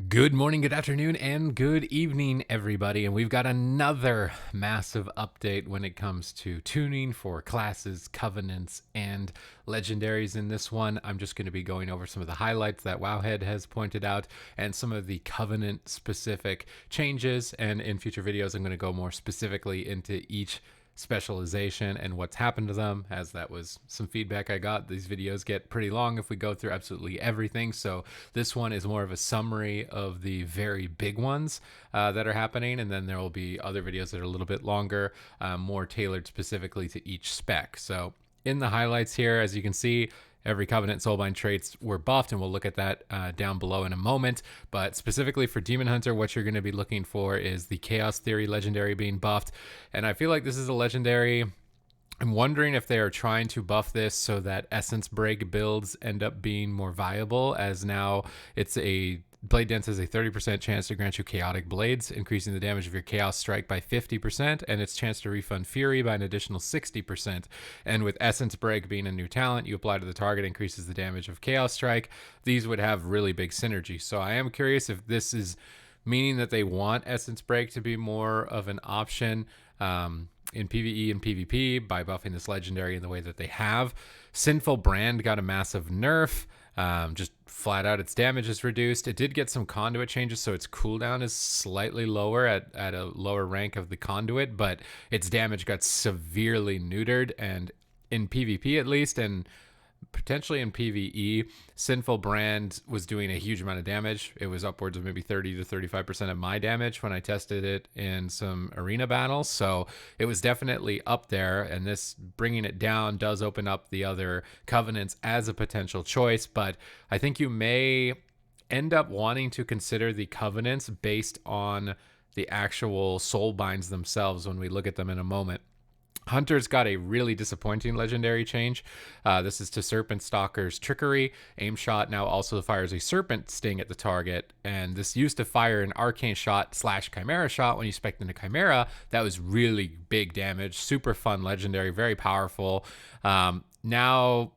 Good morning, good afternoon, and good evening, everybody. And we've got another massive update when it comes to tuning for classes, covenants, and legendaries. In this one, I'm just going to be going over some of the highlights that Wowhead has pointed out and some of the covenant specific changes. And in future videos, I'm going to go more specifically into each specialization and what's happened to them, as that was some feedback I got. These videos get pretty long if we go through absolutely everything, so this one is more of a summary of the very big ones that are happening, and then there will be other videos that are a little bit longer, more tailored specifically to each spec. So in the highlights here, as you can see, every Covenant Soulbind traits were buffed, and we'll look at that down below in a moment. But specifically for Demon Hunter, what you're going to be looking for is the Chaos Theory legendary being buffed. And I feel like this is a legendary. I'm wondering if they are trying to buff this so that Essence Break builds end up being more viable, as now it's a Blade Dance has a 30% chance to grant you Chaotic Blades, increasing the damage of your Chaos Strike by 50%, and its chance to refund Fury by an additional 60%. And with Essence Break being a new talent, you apply to the target, increases the damage of Chaos Strike. These would have really big synergy. So I am curious if this is meaning that they want Essence Break to be more of an option in PvE and PvP by buffing this legendary in the way that they have. Sinful Brand got a massive nerf. Just flat out, its damage is reduced. It did get some conduit changes, so its cooldown is slightly lower at a lower rank of the conduit, but its damage got severely neutered, and in PvP at least, and potentially in PvE, Sinful Brand was doing a huge amount of damage. It was upwards of maybe 30 to 35% of my damage when I tested it in some arena battles. So it was definitely up there, and this bringing it down does open up the other covenants as a potential choice. But I think you may end up wanting to consider the covenants based on the actual soul binds themselves when we look at them in a moment. Hunter's got a really disappointing legendary change. This is to Serpent Stalker's Trickery. Aim Shot now also fires a Serpent Sting at the target, and this used to fire an Arcane Shot / Chimera Shot when you spec'd into Chimera. That was really big damage, super fun legendary, very powerful. Now,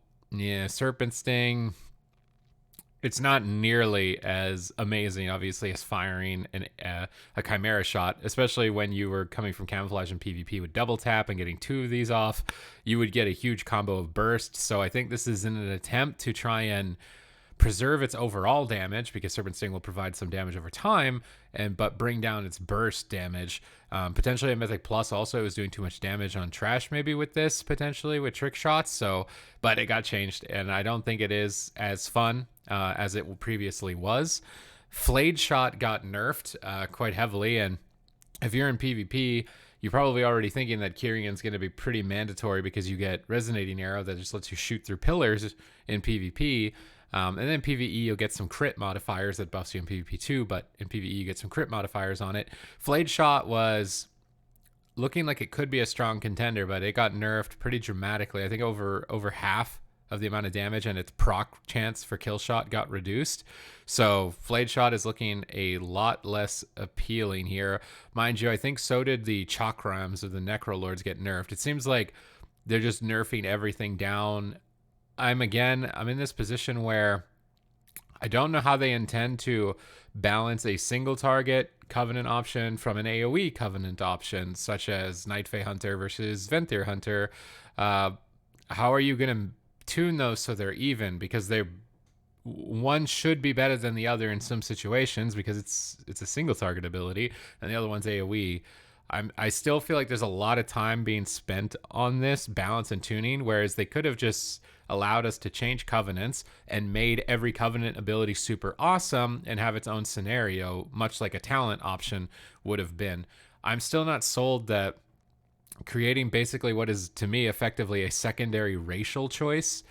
Serpent Sting, it's not nearly as amazing, obviously, as firing a Chimera Shot, especially when you were coming from Camouflage and PvP with double tap and getting two of these off. You would get a huge combo of burst. So I think this is in an attempt to try and preserve its overall damage, because Serpent Sting will provide some damage over time, but bring down its burst damage. Potentially a Mythic Plus also is doing too much damage on trash maybe with this, potentially with trick shots. So, but it got changed, and I don't think it is as fun as it previously was. Flayed Shot got nerfed quite heavily, and if you're in PvP, you're probably already thinking that Kyrian's going to be pretty mandatory, because you get Resonating Arrow that just lets you shoot through pillars in PvP. And then PvE, you'll get some crit modifiers that buffs you in PvP too, but in PvE, you get some crit modifiers on it. Flayed Shot was looking like it could be a strong contender, but it got nerfed pretty dramatically. I think over half of the amount of damage, and its proc chance for kill shot got reduced. So Flayed Shot is looking a lot less appealing here. Mind you, I think so did the Chakrams of the Necrolords get nerfed. It seems like they're just nerfing everything down. I'm in this position where I don't know how they intend to balance a single target covenant option from an AoE covenant option, such as Night Fae Hunter versus Venthyr Hunter. How are you going to tune those so they're even? Because one should be better than the other in some situations, because it's a single target ability, and the other one's AoE. I still feel like there's a lot of time being spent on this balance and tuning, whereas they could have just allowed us to change covenants and made every covenant ability super awesome and have its own scenario, much like a talent option would have been. I'm still not sold that creating basically what is, to me, effectively a secondary racial choice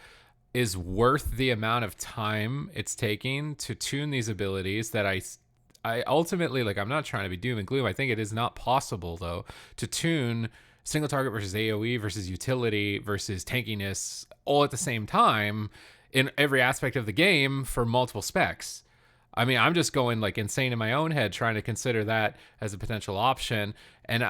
is worth the amount of time it's taking to tune these abilities that I ultimately, like, I'm not trying to be doom and gloom. I think it is not possible, though, to tune single target versus AoE versus utility versus tankiness all at the same time in every aspect of the game for multiple specs. I mean, I'm just going like insane in my own head trying to consider that as a potential option. And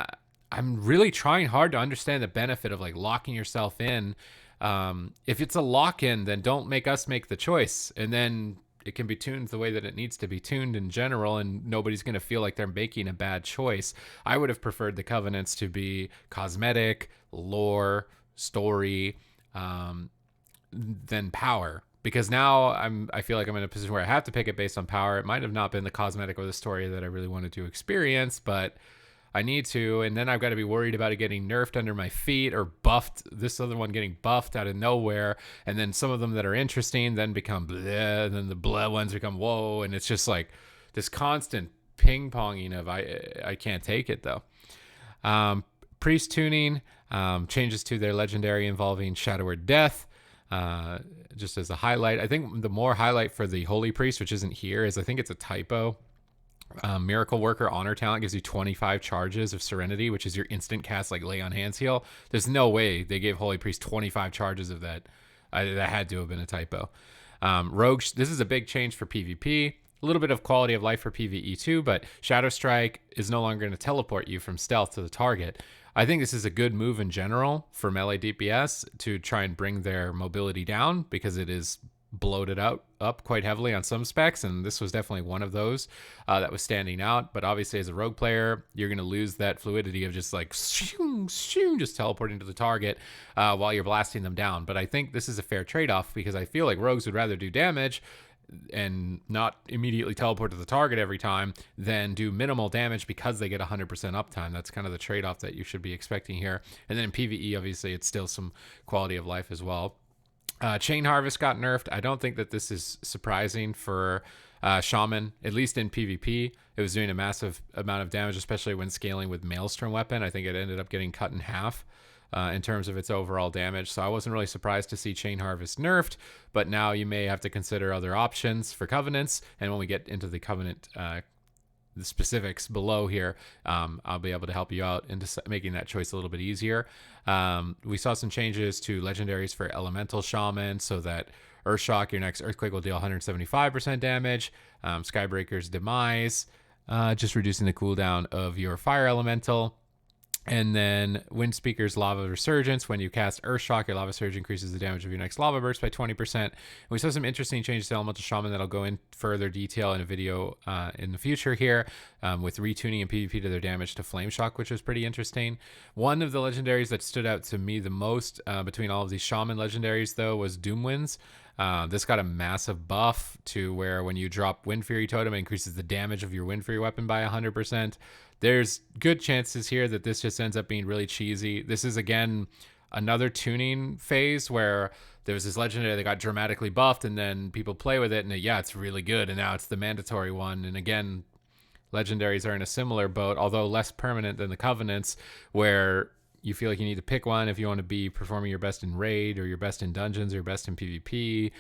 I'm really trying hard to understand the benefit of like locking yourself in. If it's a lock-in, then don't make us make the choice. And then it can be tuned the way that it needs to be tuned in general, and nobody's going to feel like they're making a bad choice. I would have preferred the covenants to be cosmetic, lore, story, than power. Because now I feel like I'm in a position where I have to pick it based on power. It might have not been the cosmetic or the story that I really wanted to experience, but I need to. And then I've got to be worried about it getting nerfed under my feet or buffed. This other one getting buffed out of nowhere. And then some of them that are interesting then become bleh. And then the bleh ones become whoa. And it's just like this constant ping ponging of I can't take it though. Priest tuning, changes to their legendary involving Shadow or Death. Just as a highlight, I think the more highlight for the Holy Priest, which isn't here, is I think it's a typo. Miracle Worker Honor Talent gives you 25 charges of Serenity, which is your instant cast like Lay on Hands heal. There's no way they gave Holy Priest 25 charges of that. That had to have been a typo. Rogue, this is a big change for PvP. A little bit of quality of life for PvE too, but Shadow Strike is no longer going to teleport you from stealth to the target. I think this is a good move in general for melee DPS to try and bring their mobility down, because it is bloated up quite heavily on some specs, and this was definitely one of those that was standing out. But obviously as a rogue player, you're going to lose that fluidity of just like just teleporting to the target while you're blasting them down. But I think this is a fair trade-off, because I feel like rogues would rather do damage and not immediately teleport to the target every time than do minimal damage because they get 100% uptime. That's kind of the trade-off that you should be expecting here. And then in PvE, obviously, it's still some quality of life as well. Chain Harvest got nerfed. I don't think that this is surprising for Shaman, at least in PvP. It was doing a massive amount of damage, especially when scaling with Maelstrom weapon. I think it ended up getting cut in half in terms of its overall damage. So I wasn't really surprised to see Chain Harvest nerfed, but now you may have to consider other options for Covenants. And when we get into the Covenant, the specifics below here, I'll be able to help you out into making that choice a little bit easier. We saw some changes to legendaries for Elemental Shaman, so that Earthshock, your next Earthquake, will deal 175% damage. Skybreaker's Demise, just reducing the cooldown of your Fire Elemental. And then Windspeaker's Lava Resurgence. When you cast Earthshock, your Lava Surge increases the damage of your next Lava Burst by 20%. And we saw some interesting changes to Elemental Shaman that I'll go in further detail in a video in the future here, with retuning and PvP to their damage to Flame Shock, which was pretty interesting. One of the legendaries that stood out to me the most between all of these Shaman legendaries, though, was Doomwinds. This got a massive buff to where when you drop Wind Fury Totem, it increases the damage of your Wind Fury weapon by 100%. There's good chances here that this just ends up being really cheesy. This is, again, another tuning phase where there was this legendary that got dramatically buffed, and then people play with it, and yeah, it's really good, and now it's the mandatory one. And again, legendaries are in a similar boat, although less permanent than the Covenants, where you feel like you need to pick one if you want to be performing your best in raid, or your best in dungeons, or your best in PvP,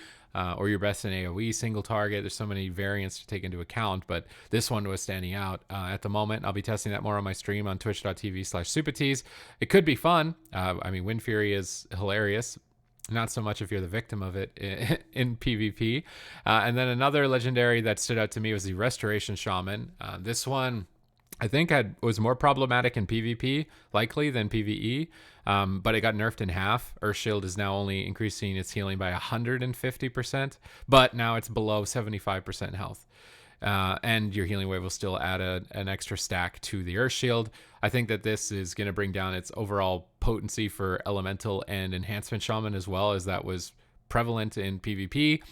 or your best in AoE single target. There's so many variants to take into account, but this one was standing out at the moment. I'll be testing that more on my stream on twitch.tv/Supatease. It could be fun. I mean, Wind Fury is hilarious. Not so much if you're the victim of it in PvP. And then another legendary that stood out to me was the Restoration Shaman. This one, I think, was more problematic in PvP, likely, than PvE, but it got nerfed in half. Earthshield is now only increasing its healing by 150%, but now it's below 75% health. And your healing wave will still add an extra stack to the Earthshield. I think that this is going to bring down its overall potency for Elemental and Enhancement Shaman, as well, as that was prevalent in PvP.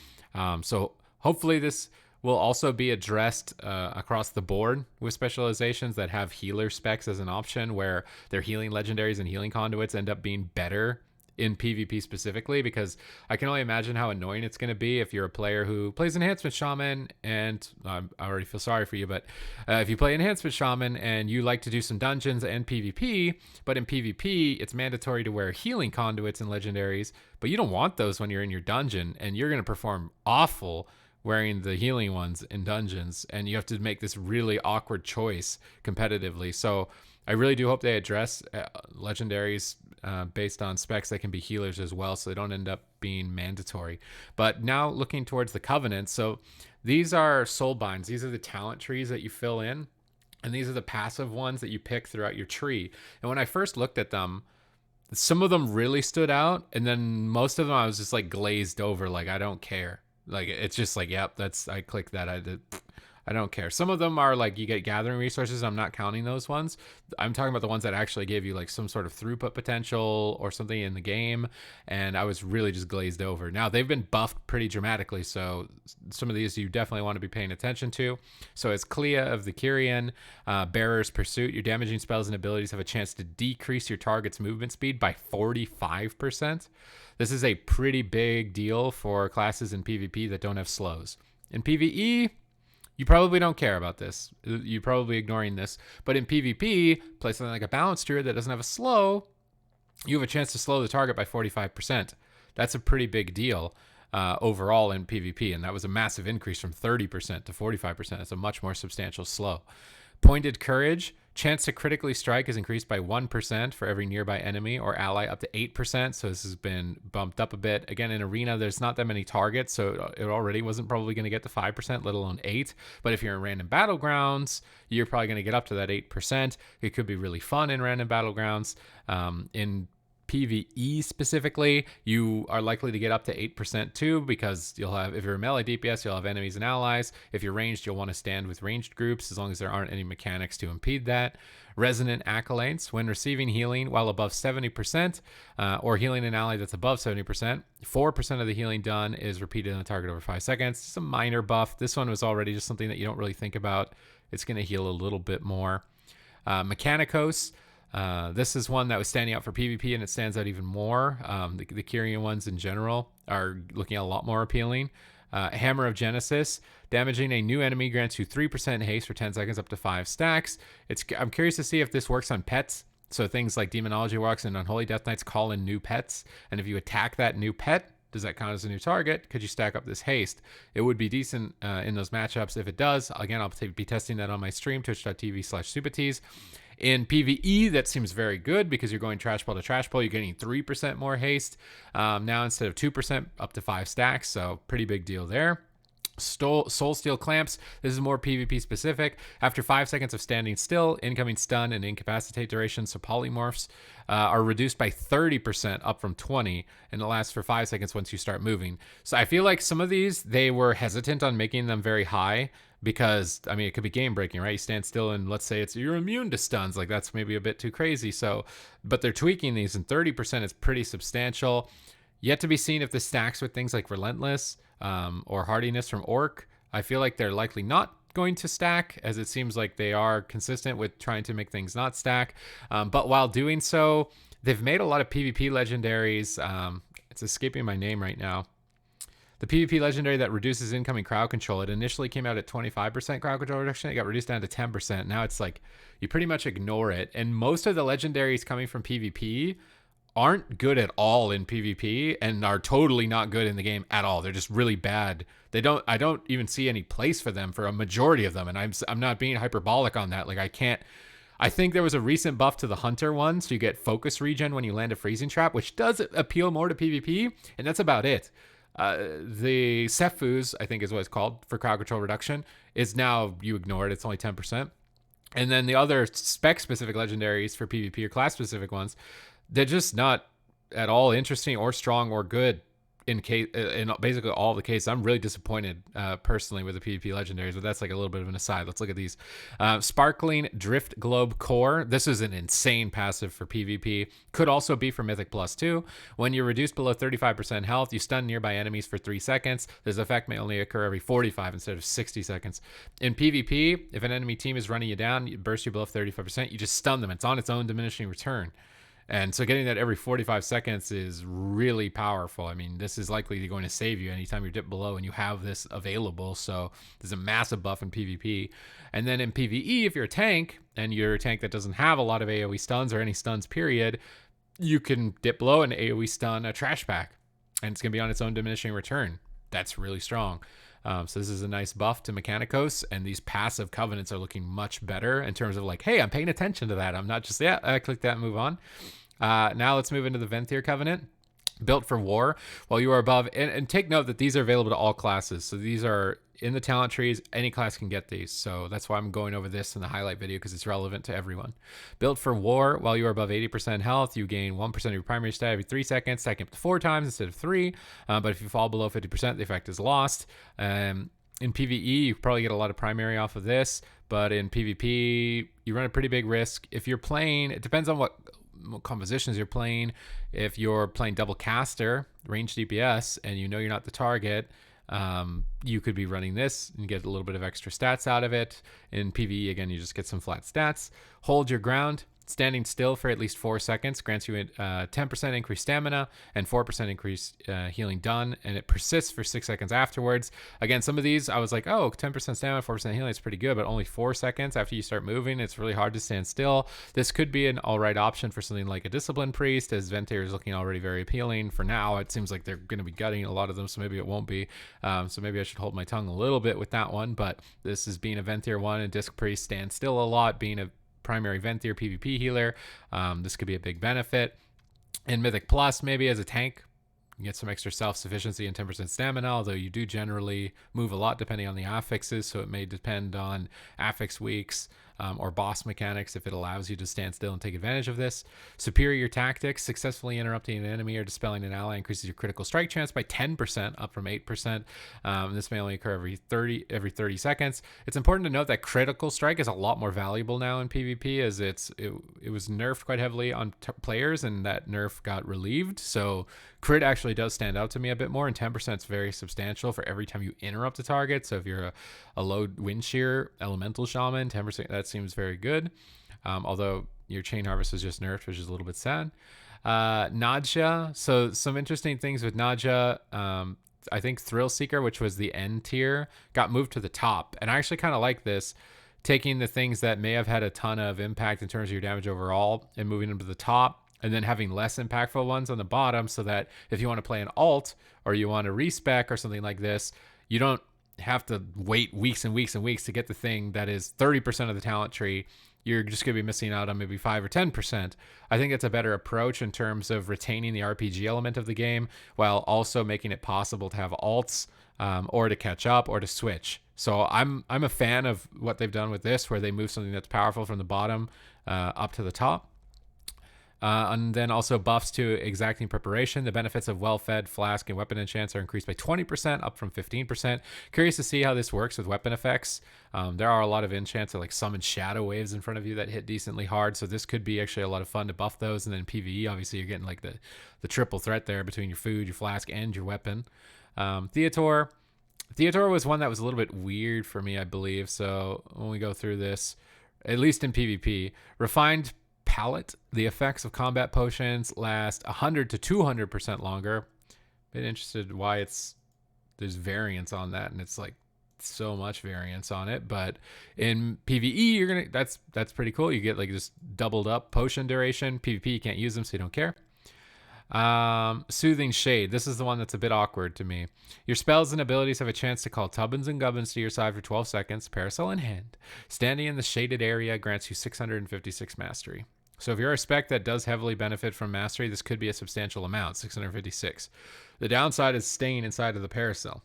So hopefully this will also be addressed across the board with specializations that have healer specs as an option, where their healing legendaries and healing conduits end up being better in PvP specifically, because I can only imagine how annoying it's going to be if you're a player who plays Enhancement Shaman, and I already feel sorry for you, but if you play Enhancement Shaman and you like to do some dungeons and PvP, but in PvP it's mandatory to wear healing conduits and legendaries, but you don't want those when you're in your dungeon, and you're going to perform awful wearing the healing ones in dungeons, and you have to make this really awkward choice competitively. So I really do hope they address legendaries based on specs that can be healers as well, so they don't end up being mandatory. But now looking towards the Covenant, so these are soulbinds. These are the talent trees that you fill in, and these are the passive ones that you pick throughout your tree. And when I first looked at them, some of them really stood out, and then most of them I was just like glazed over, like I don't care. Like it's just like, yep, that's I click that. I don't care. Some of them are like you get gathering resources. I'm not counting those ones. I'm talking about the ones that actually give you like some sort of throughput potential or something in the game. And I was really just glazed over. Now they've been buffed pretty dramatically, so some of these you definitely want to be paying attention to. So as Clea of the Kyrian, Bearer's Pursuit, your damaging spells and abilities have a chance to decrease your target's movement speed by 45%. This is a pretty big deal for classes in PvP that don't have slows. In PvE, you probably don't care about this. You're probably ignoring this. But in PvP, play something like a Balanced Druid that doesn't have a slow, you have a chance to slow the target by 45%. That's a pretty big deal overall in PvP, and that was a massive increase from 30% to 45%. It's a much more substantial slow. Pointed Courage, chance to critically strike is increased by 1% for every nearby enemy or ally up to 8%. So this has been bumped up a bit. Again, in Arena, there's not that many targets, so it already wasn't probably going to get to 5%, let alone 8. But if you're in random battlegrounds, you're probably going to get up to that 8%. It could be really fun in random battlegrounds. In PvE specifically, you are likely to get up to 8% too, because you'll have, if you're a melee DPS, you'll have enemies and allies. If you're ranged, you'll want to stand with ranged groups as long as there aren't any mechanics to impede that. Resonant Accolades, when receiving healing while above 70%, or healing an ally that's above 70%, 4% of the healing done is repeated on a target over 5 seconds. It's a minor buff. This one was already just something that you don't really think about. It's going to heal a little bit more. Mechanicos, this is one that was standing out for PvP, and it stands out even more. The Kyrian ones in general are looking a lot more appealing. Hammer of Genesis, damaging a new enemy grants you 3% haste for 10 seconds up to 5 stacks. I'm curious to see if this works on pets. So things like Demonology Walks and Unholy Death Knights call in new pets. And if you attack that new pet, does that count as a new target? Could you stack up this haste? It would be decent in those matchups if it does. Again, I'll be testing that on my stream, twitch.tv/Supatease. In PvE, that seems very good because you're going trash pull to trash pull. You're getting 3% more haste now instead of 2%, up to 5 stacks. So pretty big deal there. Soul Steel Clamps. This is more PvP specific. After 5 seconds of standing still, incoming stun and incapacitate duration, so polymorphs are reduced by 30%, up from 20, and it lasts for 5 seconds once you start moving. So I feel like some of these, they were hesitant on making them very high because, I mean, it could be game breaking, right? You stand still and let's say you're immune to stuns. Like, that's maybe a bit too crazy. So, but they're tweaking these, and 30% is pretty substantial. Yet to be seen if this stacks with things like Relentless or Hardiness from Orc. I feel like they're likely not going to stack, as it seems like they are consistent with trying to make things not stack. But while doing so, they've made a lot of PvP legendaries. It's escaping my name right now. The PvP legendary that reduces incoming crowd control, it initially came out at 25% crowd control reduction. It got reduced down to 10%. Now it's like you pretty much ignore it. And most of the legendaries coming from PvP aren't good at all in PvP and are totally not good in the game at all. They're just really bad. I don't even see any place for them for a majority of them. And I'm not being hyperbolic on that. Like, I think there was a recent buff to the Hunter one, so you get focus regen when you land a freezing trap, which does appeal more to PvP, and that's about it. The Sefus, I think is what it's called, for crowd control reduction, is now you ignore it. It's only 10%. And then the other spec-specific legendaries for PvP or class-specific ones, they're just not at all interesting or strong or good in basically all the cases. I'm really disappointed personally with the PvP legendaries, but that's like a little bit of an aside. Let's look at these. Sparkling Drift Globe Core. This is an insane passive for PvP. Could also be for Mythic Plus too. When you're reduced below 35% health, you stun nearby enemies for 3 seconds. This effect may only occur every 45 instead of 60 seconds. In PvP, if an enemy team is running you down, you burst you below 35%, you just stun them. It's on its own diminishing return. And so getting that every 45 seconds is really powerful. I mean, this is likely going to save you anytime you dip below and you have this available. So there's a massive buff in PvP. And then in PvE, if you're a tank and you're a tank that doesn't have a lot of AoE stuns or any stuns period, you can dip below and AoE stun a trash pack. And it's going to be on its own diminishing return. That's really strong. So this is a nice buff to Mechanicos, and these passive covenants are looking much better in terms of like, hey, I'm paying attention to that. I'm not just, I click that and move on. Now let's move into the Venthyr covenant. Built for war while you are above, and take note that these are available to all classes. So these are in the talent trees. Any class can get these. So that's why I'm going over this in the highlight video, because it's relevant to everyone. Built for war while you are above 80% health, you gain 1% of your primary stat every 3 seconds, stacking up to 4 times instead of 3. But if you fall below 50%, the effect is lost. In PvE, you probably get a lot of primary off of this, but in PvP, you run a pretty big risk. If you're playing, it depends on what compositions you're playing. If you're playing double caster, range DPS, and you know you're not the target, you could be running this and get a little bit of extra stats out of it. In PvE, again, you just get some flat stats. Hold your ground. Standing still for at least 4 seconds grants you 10% increased stamina and 4% increased healing done, and it persists for 6 seconds afterwards. Again, some of these I was like, oh, 10% stamina, 4% healing is pretty good, but only 4 seconds after you start moving. It's really hard to stand still. This could be an all right option for something like a Discipline Priest, as Venthyr is looking already very appealing. For now, it seems like they're going to be gutting a lot of them, so maybe it won't be. So maybe I should hold my tongue a little bit with that one, but this is being a Venthyr one, and Disc Priest stand still a lot, being a primary Venthyr PvP healer. This could be a big benefit. In Mythic Plus, maybe as a tank, you get some extra self-sufficiency and 10% stamina, although you do generally move a lot depending on the affixes, so it may depend on affix weeks or boss mechanics if it allows you to stand still and take advantage of this. Superior tactics, successfully interrupting an enemy or dispelling an ally increases your critical strike chance by 10%, up from 8%. This may only occur every 30 seconds. It's important to note that critical strike is a lot more valuable now in PvP, as it was nerfed quite heavily on players, and that nerf got relieved. So crit actually does stand out to me a bit more, and 10% is very substantial for every time you interrupt a target. So if you're a low wind shear elemental shaman, 10%, that seems very good. Although your chain harvest was just nerfed, which is a little bit sad. Nadja. So some interesting things with Nadja. I think Thrill Seeker, which was the end tier, got moved to the top. And I actually kind of like this, taking the things that may have had a ton of impact in terms of your damage overall and moving them to the top, and then having less impactful ones on the bottom, so that if you want to play an alt or you want to respec or something like this, you don't have to wait weeks and weeks and weeks to get the thing that is 30% of the talent tree. You're just going to be missing out on maybe 5 or 10%. I think it's a better approach in terms of retaining the RPG element of the game while also making it possible to have alts or to catch up or to switch. So I'm a fan of what they've done with this, where they move something that's powerful from the bottom up to the top. And then also buffs to exacting preparation. The benefits of well-fed flask and weapon enchants are increased by 20%, up from 15%. Curious to see how this works with weapon effects. There are a lot of enchants that like summon shadow waves in front of you that hit decently hard, so this could be actually a lot of fun to buff those. And then PvE, obviously you're getting like the triple threat there between your food, your flask, and your weapon. Theotar was one that was a little bit weird for me, I believe. So when we go through this, at least in PvP, refined palette. The effects of combat potions last 100 to 200% longer. Been interested why there's variance on that, and it's like so much variance on it. But in PvE, that's pretty cool. You get like just doubled up potion duration. PvP, you can't use them, so you don't care. Soothing Shade. This is the one that's a bit awkward to me. Your spells and abilities have a chance to call Tubbins and Gubbins to your side for 12 seconds, parasol in hand. Standing in the shaded area grants you 656 mastery. So if you're a spec that does heavily benefit from mastery, this could be a substantial amount, 656. The downside is staying inside of the parasol.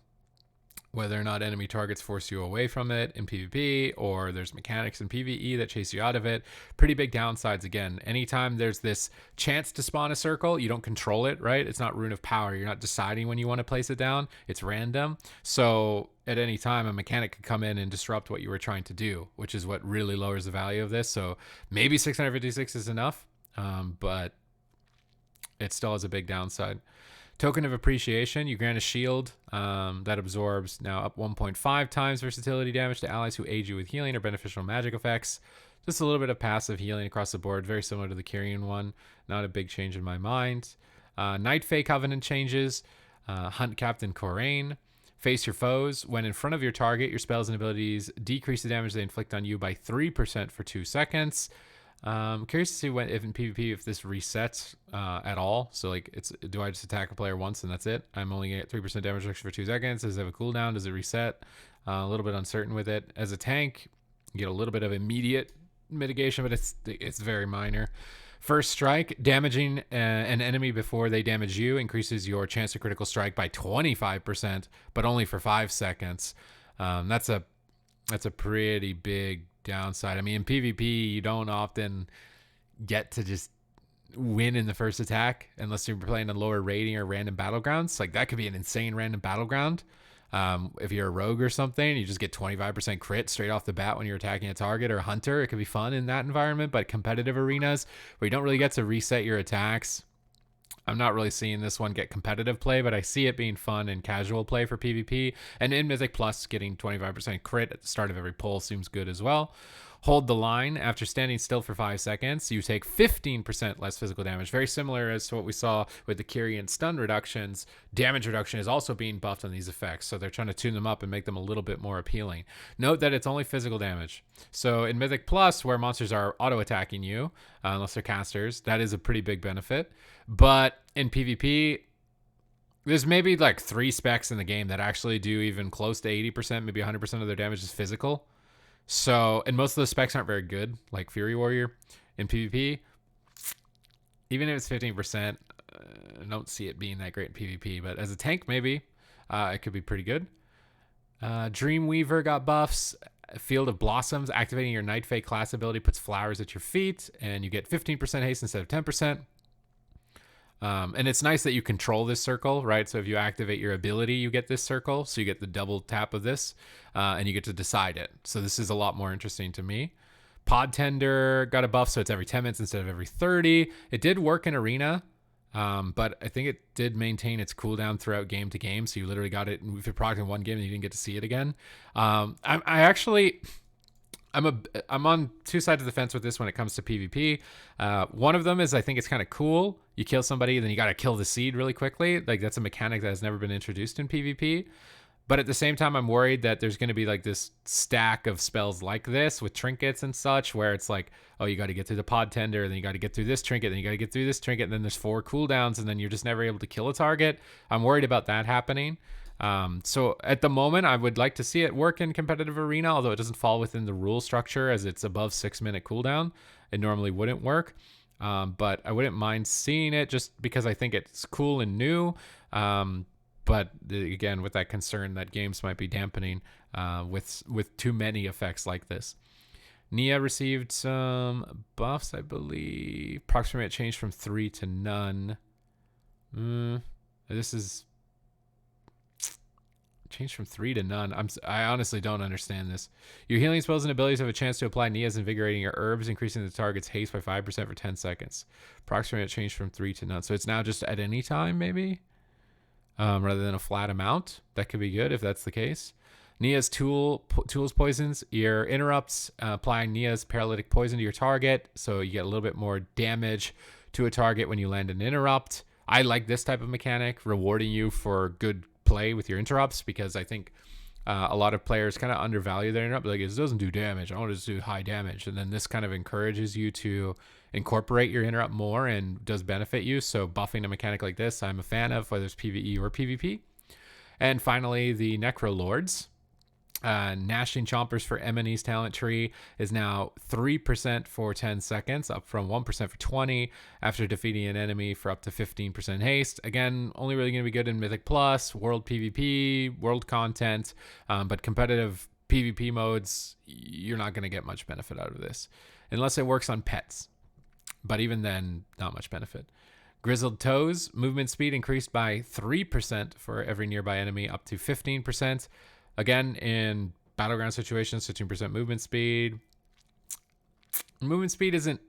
Whether or not enemy targets force you away from it in PvP, or there's mechanics in PvE that chase you out of it. Pretty big downsides again. Anytime there's this chance to spawn a circle, you don't control it, right? It's not Rune of Power. You're not deciding when you want to place it down. It's random. So at any time, a mechanic could come in and disrupt what you were trying to do, which is what really lowers the value of this. So maybe 656 is enough, but it still has a big downside. Token of Appreciation, you grant a shield that absorbs now up 1.5 times versatility damage to allies who aid you with healing or beneficial magic effects. Just a little bit of passive healing across the board, very similar to the Kyrian one. Not a big change in my mind. Night Fae Covenant changes. Hunt Captain Corain. Face your foes. When in front of your target, your spells and abilities decrease the damage they inflict on you by 3% for 2 seconds. Curious to see if in PvP if this resets at all. So like, do I just attack a player once and that's it? I'm only gonna get 3% damage reduction for 2 seconds. Does it have a cooldown? Does it reset? A little bit uncertain with it. As a tank, you get a little bit of immediate mitigation, but it's very minor. First strike, damaging an enemy before they damage you increases your chance to critical strike by 25%, but only for 5 seconds. That's a pretty big downside. I mean, in PvP, you don't often get to just win in the first attack unless you're playing a lower rating or random battlegrounds. Like, that could be an insane random battleground. If you're a rogue or something, you just get 25% crit straight off the bat when you're attacking a target, or a hunter. It could be fun in that environment. But competitive arenas where you don't really get to reset your attacks, I'm not really seeing this one get competitive play, but I see it being fun and casual play for PvP. And in Mythic Plus, getting 25% crit at the start of every pull seems good as well. Hold the line. After standing still for 5 seconds, you take 15% less physical damage. Very similar as to what we saw with the Kyrian stun reductions. Damage reduction is also being buffed on these effects, so they're trying to tune them up and make them a little bit more appealing. Note that it's only physical damage. So in Mythic Plus, where monsters are auto-attacking you, unless they're casters, that is a pretty big benefit. But in PvP, there's maybe like 3 specs in the game that actually do even close to 80%, maybe 100% of their damage is physical. So, and most of the specs aren't very good, like Fury Warrior in PvP. Even if it's 15%, I don't see it being that great in PvP. But as a tank, maybe it could be pretty good. Dreamweaver got buffs. Field of Blossoms, activating your Night Fae class ability, puts flowers at your feet, and you get 15% haste instead of 10%. And it's nice that you control this circle, right? So if you activate your ability, you get this circle. So you get the double tap of this, and you get to decide it. So this is a lot more interesting to me. Pod Tender got a buff, so it's every 10 minutes instead of every 30. It did work in Arena, but I think it did maintain its cooldown throughout game to game. So you literally got it if you're procced in one game and you didn't get to see it again. I'm on 2 sides of the fence with this when it comes to PvP. One of them is I think it's kind of cool. You kill somebody, then you got to kill the seed really quickly. Like, that's a mechanic that has never been introduced in PvP. But at the same time, I'm worried that there's going to be like this stack of spells like this with trinkets and such, where it's like, oh, you got to get through the pod tender, then you got to get through this trinket, then you got to get through this trinket, and then there's 4 cooldowns, and then you're just never able to kill a target. I'm worried about that happening. So at the moment, I would like to see it work in competitive arena, although it doesn't fall within the rule structure as it's above 6-minute cooldown. It normally wouldn't work. But I wouldn't mind seeing it just because I think it's cool and new. But again, with that concern that games might be dampening with too many effects like this. Nia received some buffs, I believe. Proximate changed from 3 to none. This is changed from 3 to none. I honestly don't understand this. Your healing spells and abilities have a chance to apply Nia's invigorating your herbs, increasing the target's haste by 5% for 10 seconds. Approximate change from 3 to none. So it's now just at any time, maybe? Rather than a flat amount. That could be good if that's the case. Nia's tools poisons your interrupts, applying Nia's paralytic poison to your target. So you get a little bit more damage to a target when you land an interrupt. I like this type of mechanic, rewarding you for good play with your interrupts, because I think a lot of players kind of undervalue their interrupt. Like, it doesn't do damage, I want to just do high damage. And then this kind of encourages you to incorporate your interrupt more and does benefit you. So buffing a mechanic like this, I'm a fan of, whether it's PvE or PvP. And finally, the Necrolords. Gnashing Chompers for M&E's talent tree is now 3% for 10 seconds, up from 1% for 20 after defeating an enemy for up to 15% haste. Again, only really going to be good in Mythic Plus, World PvP, World content, but competitive PvP modes, you're not going to get much benefit out of this, unless it works on pets. But even then, not much benefit. Grizzled Toes, movement speed increased by 3% for every nearby enemy, up to 15%. Again, in battleground situations, 15% movement speed. Movement speed isn't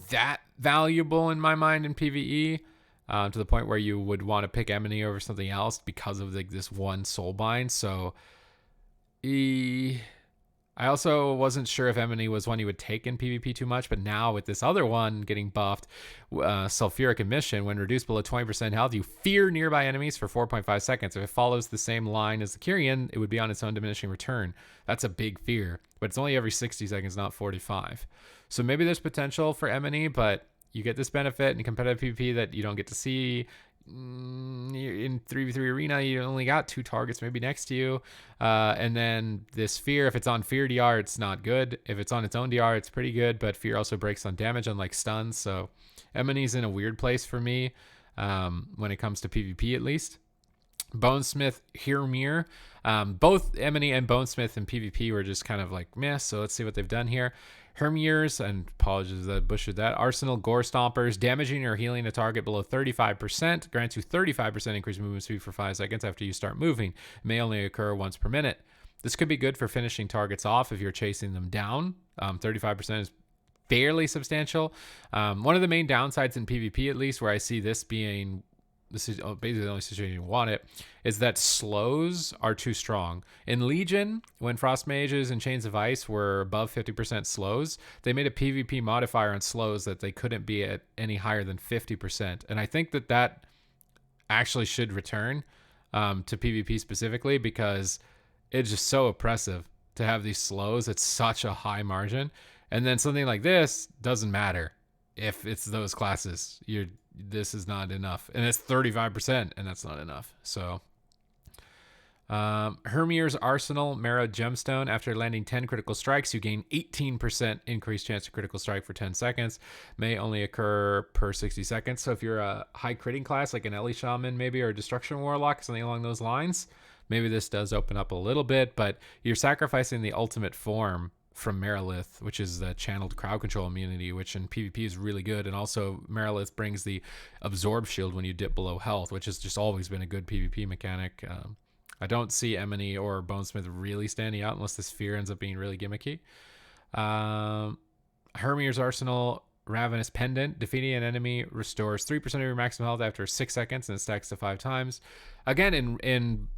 that valuable in my mind in PvE, to the point where you would want to pick M&E over something else because of like this one soulbind. So I also wasn't sure if M&E was one you would take in PvP too much, but now with this other one getting buffed, Sulfuric Emission, when reduced below 20% health, you fear nearby enemies for 4.5 seconds. If it follows the same line as the Kyrian, it would be on its own diminishing return. That's a big fear, but it's only every 60 seconds, not 45. So maybe there's potential for M&E, but you get this benefit in competitive PvP that you don't get to see. in 3v3 arena, you only got 2 targets maybe next to you. And then this fear, if it's on fear DR, it's not good. If it's on its own DR, it's pretty good, but fear also breaks on damage, unlike stuns. So Emony's in a weird place for me when it comes to PvP at least. Bonesmith, Hirmir. Both Emony and Bonesmith in PvP were just kind of like meh, so let's see what they've done here. Hermiers, and apologies that I butchered that. Arsenal, Gore Stompers, damaging or healing a target below 35%, grants you 35% increased movement speed for 5 seconds after you start moving. It may only occur once per minute. This could be good for finishing targets off if you're chasing them down. 35% is fairly substantial. One of the main downsides in PvP, at least, where I see this being, this is basically the only situation you want it, is that slows are too strong. In Legion, when Frost Mages and Chains of Ice were above 50% slows, they made a PvP modifier on slows that they couldn't be at any higher than 50%. And I think that that actually should return to PvP specifically, because it's just so oppressive to have these slows at such a high margin. And then something like this doesn't matter if it's those classes. This is not enough, and it's 35%, and that's not enough. So Hermir's Arsenal Marrow Gemstone. After landing 10 critical strikes, you gain 18% increased chance to critical strike for 10 seconds. May only occur per 60 seconds. So if you're a high critting class like an Ellie Shaman maybe, or a Destruction Warlock, something along those lines, maybe this does open up a little bit, but you're sacrificing the ultimate form from Merilith, which is the channeled crowd control immunity, which in PvP is really good. And also Merilith brings the absorb shield when you dip below health, which has just always been a good PvP mechanic. I don't see Emony or Bonesmith really standing out unless this fear ends up being really gimmicky. Hermir's Arsenal Ravenous Pendant. Defeating an enemy restores 3% of your maximum health after 6 seconds, and it stacks to 5 times. Again, in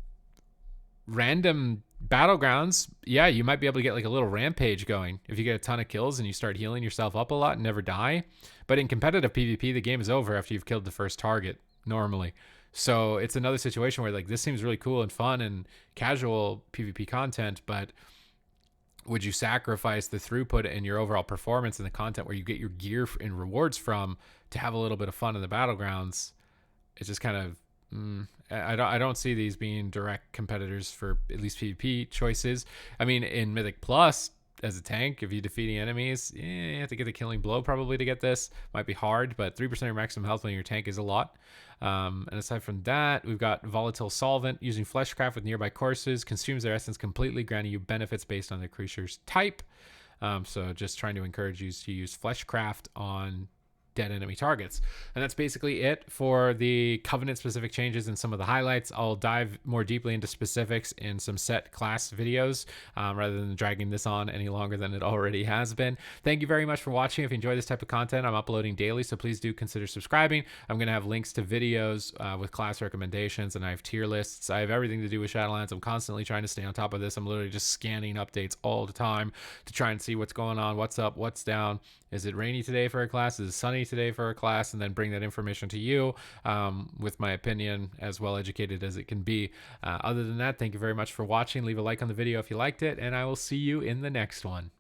random battlegrounds, yeah, you might be able to get like a little rampage going if you get a ton of kills and you start healing yourself up a lot and never die. But in competitive PvP, the game is over after you've killed the first target normally. So it's another situation where like this seems really cool and fun and casual PvP content, but would you sacrifice the throughput and your overall performance and the content where you get your gear and rewards from to have a little bit of fun in the battlegrounds? It's just kind of I don't see these being direct competitors for at least PvP choices. I mean, in Mythic Plus, as a tank, if you're defeating enemies, you have to get a killing blow probably to get this. Might be hard, but 3% of your maximum health when your tank is a lot. And aside from that, we've got Volatile Solvent. Using Fleshcraft with nearby courses consumes their essence completely, granting you benefits based on the creature's type. So just trying to encourage you to use Fleshcraft on dead enemy targets. And that's basically it for the Covenant specific changes and some of the highlights. I'll dive more deeply into specifics in some set class videos rather than dragging this on any longer than it already has been. Thank you very much for watching. If you enjoy this type of content, I'm uploading daily, so please do consider subscribing. I'm going to have links to videos with class recommendations, and I have tier lists. I have everything to do with Shadowlands. I'm constantly trying to stay on top of this. I'm literally just scanning updates all the time to try and see what's going on, what's up, what's down. Is it rainy today for a class? Is it sunny today for a class? And then bring that information to you with my opinion, as well educated as it can be. Other than that, thank you very much for watching. Leave a like on the video if you liked it, and I will see you in the next one.